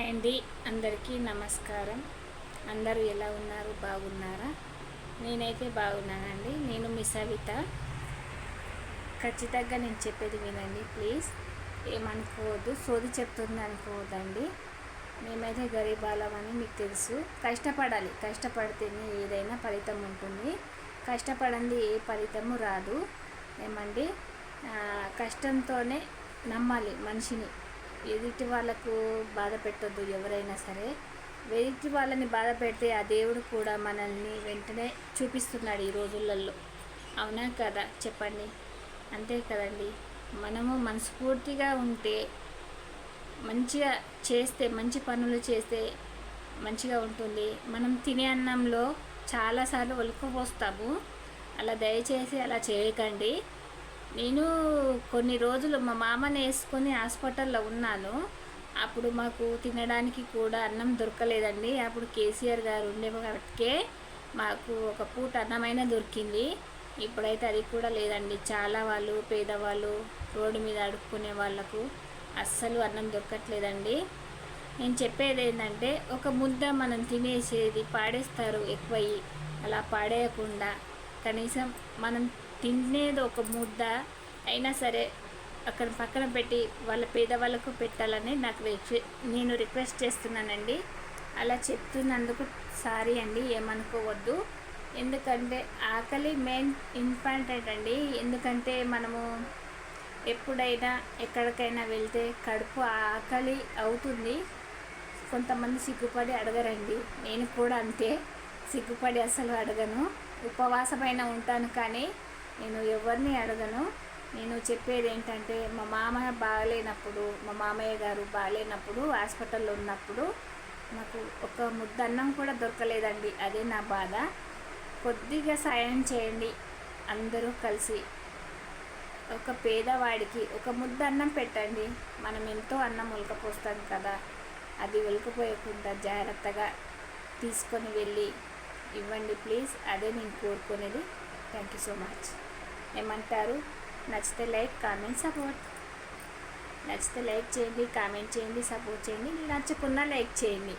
Hi అండి, అందరికీ నమస్కారం. అందరూ ఎలా ఉన్నారు? బాగున్నారా? నేనైతే బాగున్నానండి. నేను మీ సవిత. ఖచ్చితంగా నేను చెప్పేది వినండి ప్లీజ్. ఏమనుకోవద్దు, సోది చెప్తుంది అనుకోవద్దండి. మేమైతే గరీబాలమని మీకు తెలుసు. కష్టపడాలి, కష్టపడితేనే ఏదైనా ఫలితం ఉంటుంది. కష్టపడంది ఏ ఫలితము రాదు. ఏమండి, కష్టంతోనే నమ్మాలి మనిషిని. ఎదుటి వాళ్ళకు బాధ పెట్టొద్దు. ఎవరైనా సరే ఎదుటి వాళ్ళని బాధ పెడితే ఆ దేవుడు కూడా మనల్ని వెంటనే చూపిస్తున్నాడు ఈ రోజులలో. అవునా కదా చెప్పండి? అంతే కదండి. మనము మనస్ఫూర్తిగా ఉంటే, మంచిగా చేస్తే, మంచి పనులు చేస్తే మంచిగా ఉంటుంది. మనం తినే అన్నంలో చాలాసార్లు ఒలుకుపోస్తాము. అలా దయచేసి అలా చేయకండి. నేను కొన్ని రోజులు మా మామని వేసుకొని హాస్పిటల్లో ఉన్నాను. అప్పుడు మాకు తినడానికి కూడా అన్నం దొరకలేదండి. అప్పుడు కేసీఆర్ గారు ఉండేవరకే మాకు ఒక పూట అన్నమైనా దొరికింది. ఇప్పుడైతే అది కూడా లేదండి. చాలా వాళ్ళు పేదవాళ్ళు, రోడ్డు మీద అడుక్కునే వాళ్ళకు అస్సలు అన్నం దొరకట్లేదండి. నేను చెప్పేది ఏంటంటే, ఒక ముద్ద మనం తినేసేది పాడేస్తారు ఎక్కువయ్యి. అలా పాడేయకుండా కనీసం మనం తినేది ఒక ముద్ద అయినా సరే అక్కడ పక్కన పెట్టి వాళ్ళ పేదవాళ్ళకు పెట్టాలని నేను రిక్వెస్ట్ చేస్తున్నానండి. అలా చెప్తున్నందుకు సారీ అండి, ఏమనుకోవద్దు. ఎందుకంటే ఆకలి మెయిన్ ఇంపార్టెంట్ అండి. ఎందుకంటే మనము ఎప్పుడైనా ఎక్కడికైనా వెళ్తే కడుపు ఆకలి అవుతుంది. కొంతమంది సిగ్గుపడి అడగరండి. నేను కూడా అంతే, సిగ్గుపడి అసలు అడగను. ఉపవాసమైన ఉంటాను కానీ నేను ఎవరిని అడగను. నేను చెప్పేది ఏంటంటే, మా మామయ్య గారు బాగాలేనప్పుడు హాస్పిటల్లో ఉన్నప్పుడు నాకు ఒక ముద్ద అన్నం కూడా దొరకలేదండి. అదే నా బాధ. కొద్దిగా సాయం చేయండి అందరూ కలిసి. ఒక పేదవాడికి ఒక ముద్ద అన్నం పెట్టండి. మనం ఎంతో అన్నం ఉలకపోస్తాం కదా, అది ఉలకపోయకుండా జాగ్రత్తగా తీసుకొని వెళ్ళి ఇవ్వండి ప్లీజ్. అదే నేను కోరుకునేది. Thank you so much. ఏమంటారు? నచ్చితే లైక్, కామెంట్, సపోర్ట్. నచ్చితే లైక్ చేయండి, కామెంట్ చేయండి, సపోర్ట్ చేయండి. నచ్చకున్నా లైక్ చేయండి.